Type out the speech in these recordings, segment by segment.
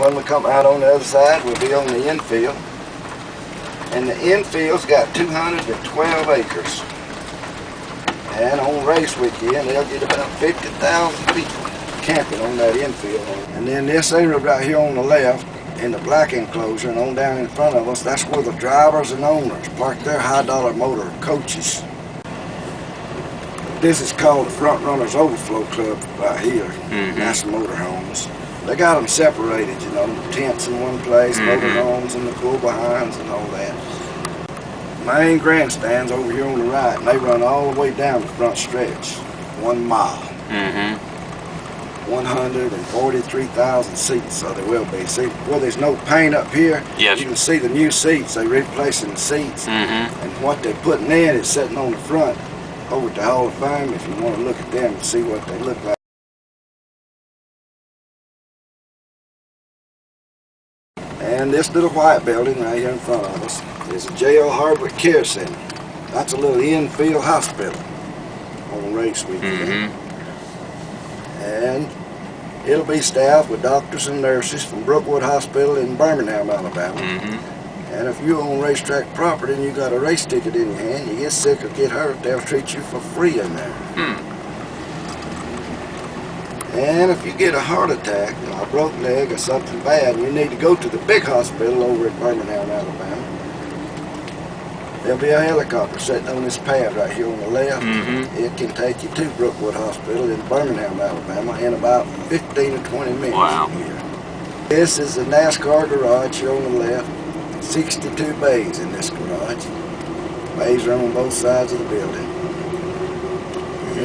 when we come out on the other side, we'll be on the infield. And the infield's got 212 acres. And on race weekend, they'll get about 50,000 people camping on that infield. And then this area right here on the left, in the black enclosure, and on down in front of us, that's where the drivers and owners park their high-dollar motor coaches. This is called the Front Runners Overflow Club right here. That's motorhomes. They got them separated, you know, tents in one place, motorhomes in the pull behinds and all that. Main grandstands over here on the right, and they run all the way down the front stretch, 1 mile. 143,000 seats, so there will be. See, where there's no paint up here, you can see the new seats. They're replacing the seats, and what they're putting in is sitting on the front over at the Hall of Fame. If you want to look at them and see what they look like. And this little white building right here in front of us is a J.L. Hardwick Care Center. That's a little infield hospital on race weekend. And it'll be staffed with doctors and nurses from Brookwood Hospital in Birmingham, Alabama. And if you own racetrack property and you got a race ticket in your hand, you get sick or get hurt, they'll treat you for free in there. And if you get a heart attack, a broke leg or something bad, and you need to go to the big hospital over in Birmingham, Alabama, there'll be a helicopter sitting on this pad right here on the left. It can take you to Brookwood Hospital in Birmingham, Alabama in about 15 or 20 minutes from here. This is the NASCAR garage here on the left. 62 bays in this garage. Bays are on both sides of the building.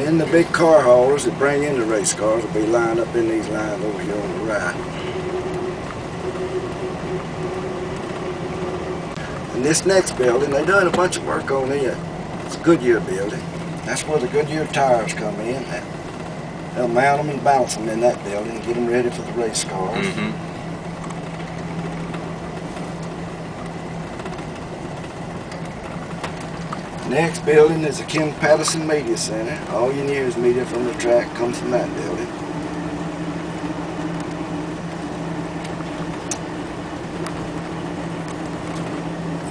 And the big car haulers that bring in the race cars will be lined up in these lines over here on the right. And this next building, they're doing a bunch of work on it. It's a Goodyear building. That's where the Goodyear tires come in. They'll mount them and balance them in that building and get them ready for the race cars. Next building is the Kim Patterson Media Center. All your news media from the track comes from that building.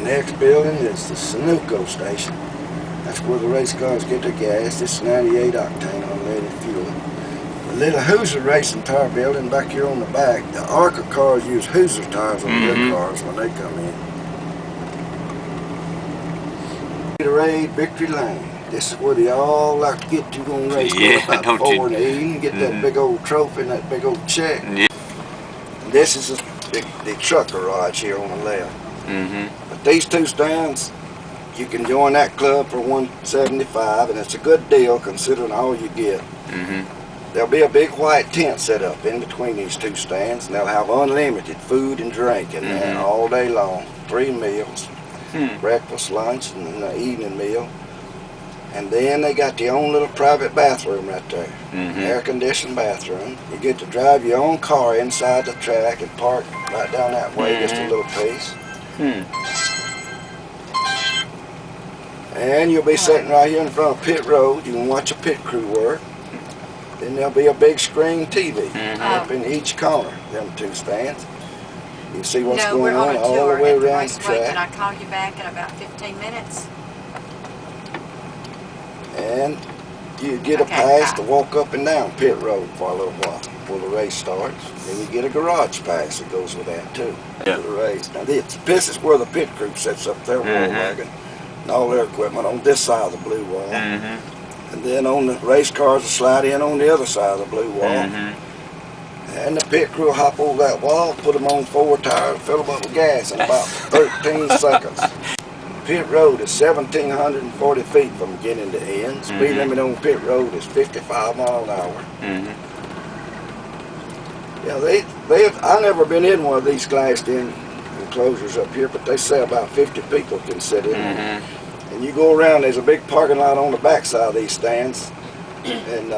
Next building is the Sunoco station. That's where the race cars get their gas. This is 98 octane unleaded fuel. The little Hoosier Racing Tire building back here on the back, the ARCA cars use Hoosier tires on their cars when they come in. Gatorade Victory Lane. This is where they all like to get to on race about 4 in the evening, get that big old trophy and that big old check. This is the truck garage here on the left. But these two stands, you can join that club for $175, and it's a good deal considering all you get. There'll be a big white tent set up in between these two stands, and they'll have unlimited food and drink in there all day long. 3 meals. Breakfast, lunch, and the evening meal. And then they got their own little private bathroom right there. Air-conditioned bathroom. You get to drive your own car inside the track and park right down that way, just a little piece. And you'll be sitting right here in front of pit road. You can watch a pit crew work. Then there'll be a big screen TV up in each corner, them two stands. You can see what's going on all the way around the track. Can I call you back in about 15 minutes? And you get a pass to walk up and down pit road for a little while before the race starts. Then you get a garage pass that goes with that too for the race. Now this is where the pit crew sets up their wall wagon and all their equipment on this side of the blue wall. And then on the race cars will slide in on the other side of the blue wall. And the pit crew will hop over that wall, put them on 4 tires, fill them up with gas in about 13 seconds. Pit road is 1,740 feet from beginning to end. Speed limit on pit road is 55 miles an hour. Yeah, I've never been in one of these glassed-in enclosures up here, but they say about 50 people can sit in them. And you go around, there's a big parking lot on the back side of these stands. And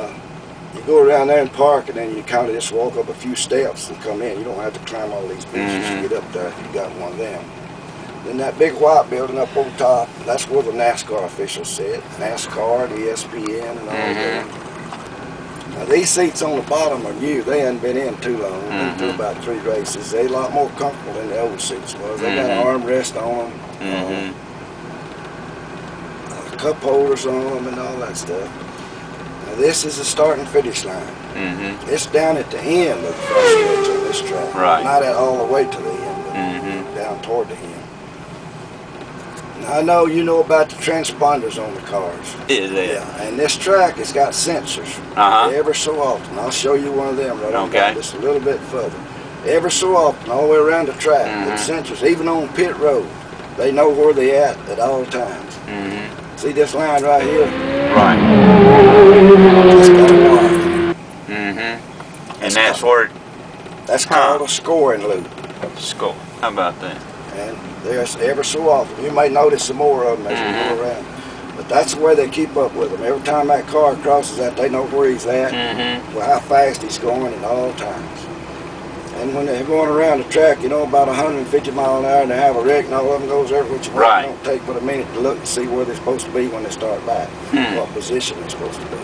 you go around there and park, and then you kind of just walk up a few steps and come in. You don't have to climb all these benches to get up there if you got one of them. Then that big white building up on top, that's where the NASCAR officials sit. NASCAR, the ESPN, and all that. Now, these seats on the bottom are new. They hadn't been in too long. Been through about 3 races. They're a lot more comfortable than the old seats was. They got an armrest on them, cup holders on them, and all that stuff. Now, this is the start and finish line. It's down at the end of the first stretch on this track. Right. Not at all the way to the end, but down toward the end. Now, I know you know about the transponders on the cars. Yeah. And this track has got sensors ever so often. I'll show you one of them right on down just a little bit further. Ever so often, all the way around the track, the sensors, even on pit road, they know where they're at all times. See this line right here? Right. That's got a wire in it. And that's where... That's called a scoring loop. Score. How about that? And there's ever so often. You may notice some more of them as we go around. But that's the way they keep up with them. Every time that car crosses that, they know where he's at, how fast he's going at all times. And when they're going around the track, you know, about 150 miles an hour, and they have a wreck, and all of them goes every which way. Right. It don't take but a minute to look and see where they're supposed to be when they start back, what position they're supposed to be.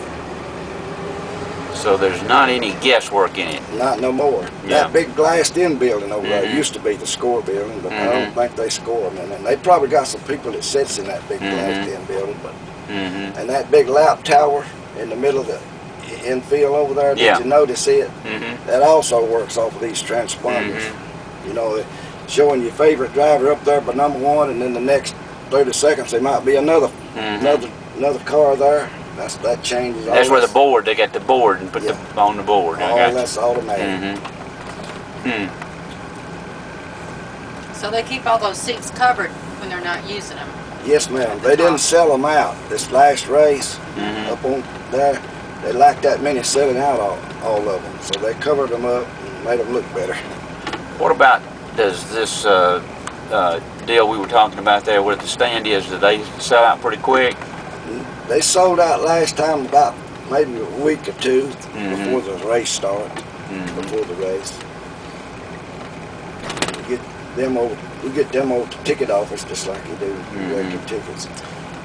So there's not any guesswork in it. Not no more. Yeah. That big glassed-in building over there used to be the score building, but I don't think they score them in it. And they probably got some people that sits in that big glassed-in building, but and that big lap tower in the middle of the infield over there, did you notice it? That also works off of these transponders. You know, showing your favorite driver up there by number 1, and then the next 30 seconds there might be another car there. That changes. That's where the board, they got the board and put the on the board. All that's automatic. So they keep all those seats covered when they're not using them? Yes, ma'am. They didn't sell them out this last race up on there. They lacked that many selling out all of them, so they covered them up and made them look better. What about, does this deal we were talking about there where the stand is, do they sell out pretty quick? They sold out last time about maybe a week or 2 before the race started, before the race. We get them over to the ticket office just like you do regular tickets.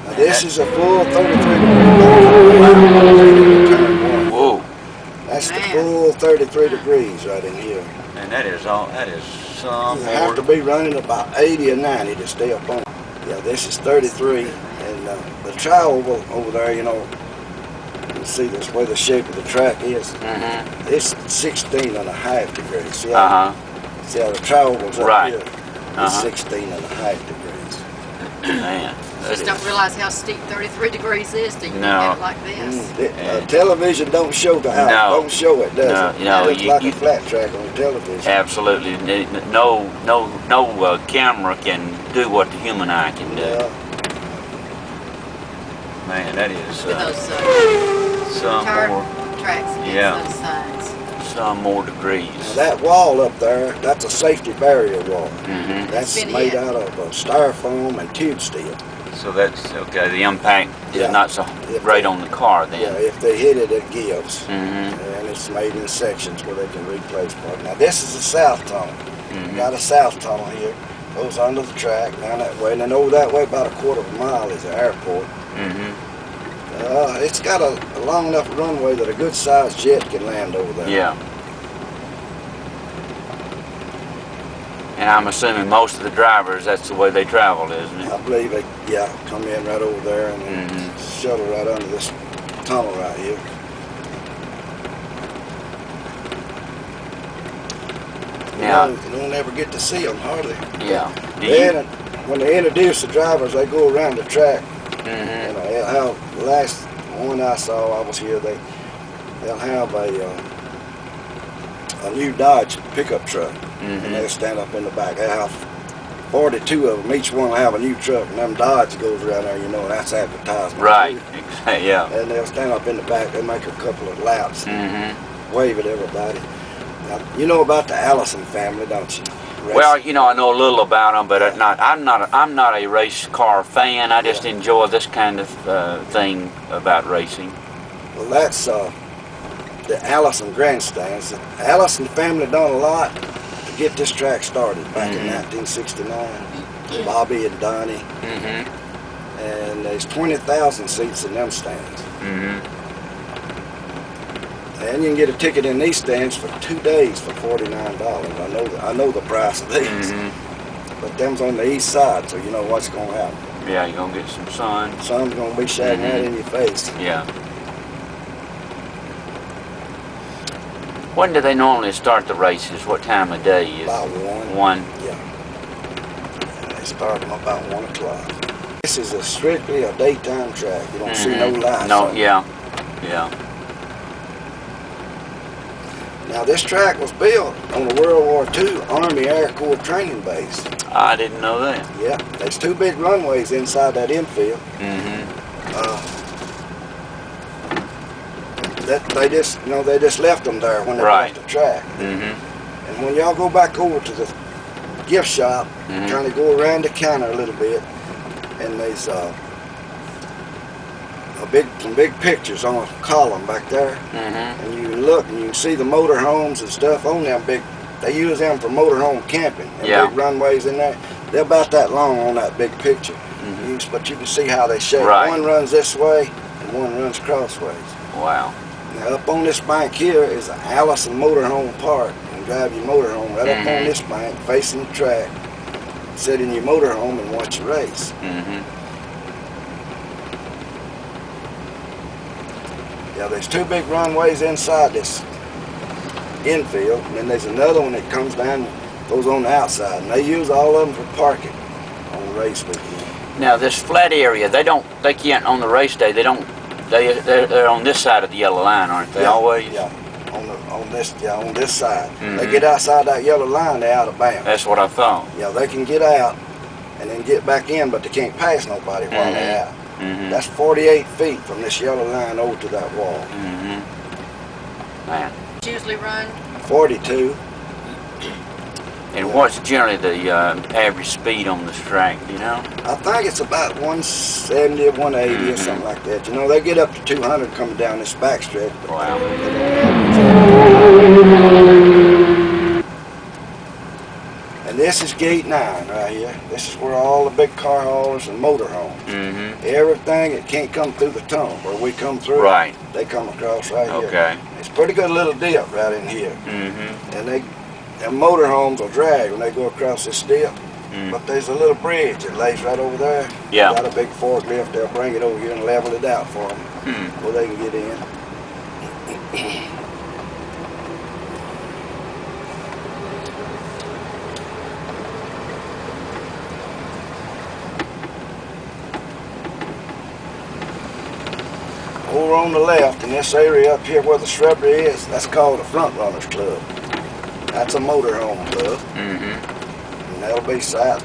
Now this is a full 33-degree turn 1. Whoa. That's the full 33 degrees right in here. And that is some You have to be running about 80 or 90 to stay up on it. Yeah, this is 33, and the travel over there, you know, you can see this where the shape of the track is. It's 16.5 degrees. See how the travel goes up here? It's 16.5 degrees. Man. Just don't realize how steep 33 degrees is till you get it like this. Television don't show the house. Don't show it, does it? No, it looks like a flat track on television. Absolutely. No camera can do what the human eye can do. Man, that is With those some more tracks against those signs. Some more degrees. Now that wall up there, that's a safety barrier wall. That's made out of styrofoam and tube steel. So that's okay. The impact is not so great on the car then. Yeah, if they hit it, it gives. And it's made in sections where they can replace part. Now this is a south tunnel. Got a south tunnel here. Goes under the track down that way, and then over that way about a 1/4 mile is the airport. It's got a long enough runway that a good sized jet can land over there. Yeah. And I'm assuming most of the drivers, that's the way they travel, isn't it? I believe they, come in right over there and then shuttle right under this tunnel right here. Yeah. You don't ever get to see them hardly. Yeah. When they introduce the drivers, they go around the track. You know, how the last one I saw, I was here. They'll have a new Dodge pickup truck, and they'll stand up in the back. They have 42 of them. Each one will have a new truck, and them Dodge goes around there. You know, that's advertisement. Right. Yeah. And they'll stand up in the back. They make a couple of laps, wave at everybody. Now, you know about the Allison family, don't you? Well, you know, I know a little about them, but I'm not a race car fan. I just enjoy this kind of thing about racing. Well, that's the Allison grandstands. The Allison family done a lot to get this track started back in 1969. Bobby and Donnie. And there's 20,000 seats in them stands. And you can get a ticket in these stands for 2 days for $49. I know the price of these. But them's on the east side, so you know what's going to happen. Yeah, you're going to get some sun. Sun's going to be shining right in your face. Yeah. When do they normally start the races? What time of day is it? About 1. 1? Yeah. They start them about 1 o'clock. This is strictly a daytime track. You don't see no lights. No, yeah. Now this track was built on a World War II Army Air Corps training base. I didn't know that. Yeah, there's 2 big runways inside that infield. They just left them there when they built the track. And when y'all go back over to the gift shop, kind of go around the counter a little bit, and there's some big pictures on a column back there, and you can look and you can see the motorhomes and stuff on them big. They use them for motorhome camping. Big runways in there. They're about that long on that big picture. But you can see how they shape. One runs this way and one runs crossways. Wow. Now up on this bank here is the Allison Motorhome Park. You can drive your motorhome right up on this bank, facing the track. Sit in your motorhome and watch the race. Yeah, there's 2 big runways inside this infield, and then there's another one that comes down, goes on the outside, and they use all of them for parking on the race weekend. Now this flat area, they can't on the race day. They're on this side of the yellow line, aren't they? Always. Yeah, on this side. They get outside that yellow line, they're out of bounds. That's what I thought. Yeah, they can get out and then get back in, but they can't pass nobody while they're out. That's 48 feet from this yellow line over to that wall. Man. Usually run 42. And what's generally the average speed on this track, do you know? I think it's about 170 or 180 or something like that. You know, they get up to 200 coming down this back stretch. Wow. And this is gate 9 right here. This is where all the big car haulers and motor homes. Everything that can't come through the tunnel where we come through, they come across right here. It's a pretty good little dip right in here. And them motor homes will drag when they go across this dip. But there's a little bridge that lays right over there. Got a big forklift, they'll bring it over here and level it out for them where they can get in. Over on the left in this area up here where the shrubbery is, that's called the Front Runners Club. That's a motorhome club. And that'll be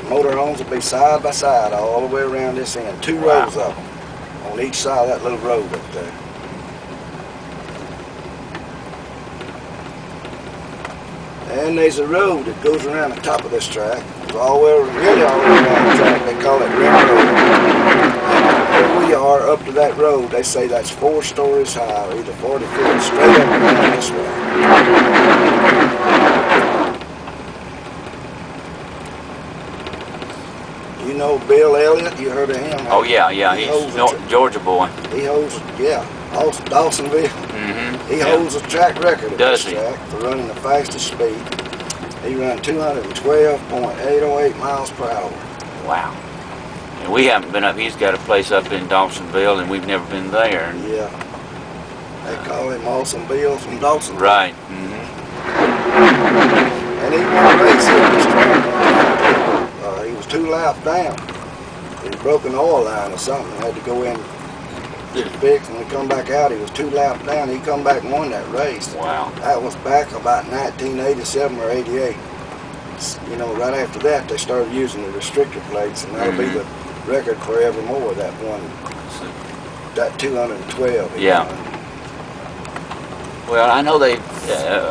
motorhomes will be side by side all the way around this end. 2 rows of them on each side of that little road up there. And there's a road that goes around the top of this track. It's all the way around the track. They call it Rim Road. Where we are up to that road, they say that's 4 stories high, or either 40 feet, straight up and down this way. You know Bill Elliott? You heard of him? Oh yeah, he's a Georgia boy. He holds, Dawsonville. He holds a track record at this track for running the fastest speed. He ran 212.808 miles per hour. Wow. And we haven't been up. He's got a place up in Dawsonville, and we've never been there. Yeah. They call him Awesome Bill from Dawsonville. Right. And he won a race at this track. He was 2 laps down. He broke an oil line or something. Had to go in, get it fixed, and when he come back out, he was 2 laps down. He come back and won that race. Wow. That was back about 1987 or 88. You know, right after that, they started using the restrictor plates, and that'll be the record forevermore, that one, that 212. Yeah. Well, I know they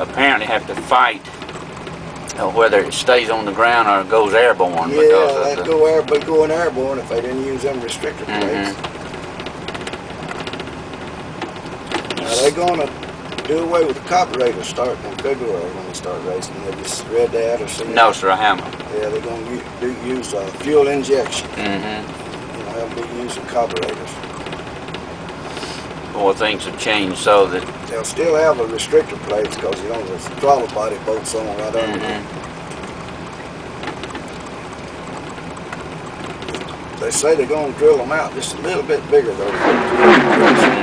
apparently have to fight whether it stays on the ground or goes airborne. Yeah, they'd be going airborne if they didn't use them restrictor plates. Now they're going to do away with the carburetors starting in February when they start racing. Have you read that or seen No, that? sir, I haven't. Yeah, they're going to use fuel injection. You know, they'll be using carburetors. Boy, things have changed so that. They'll still have the restrictor plates because, you know, the throttle body bolts on right under them. They say they're going to drill them out just a little bit bigger, though.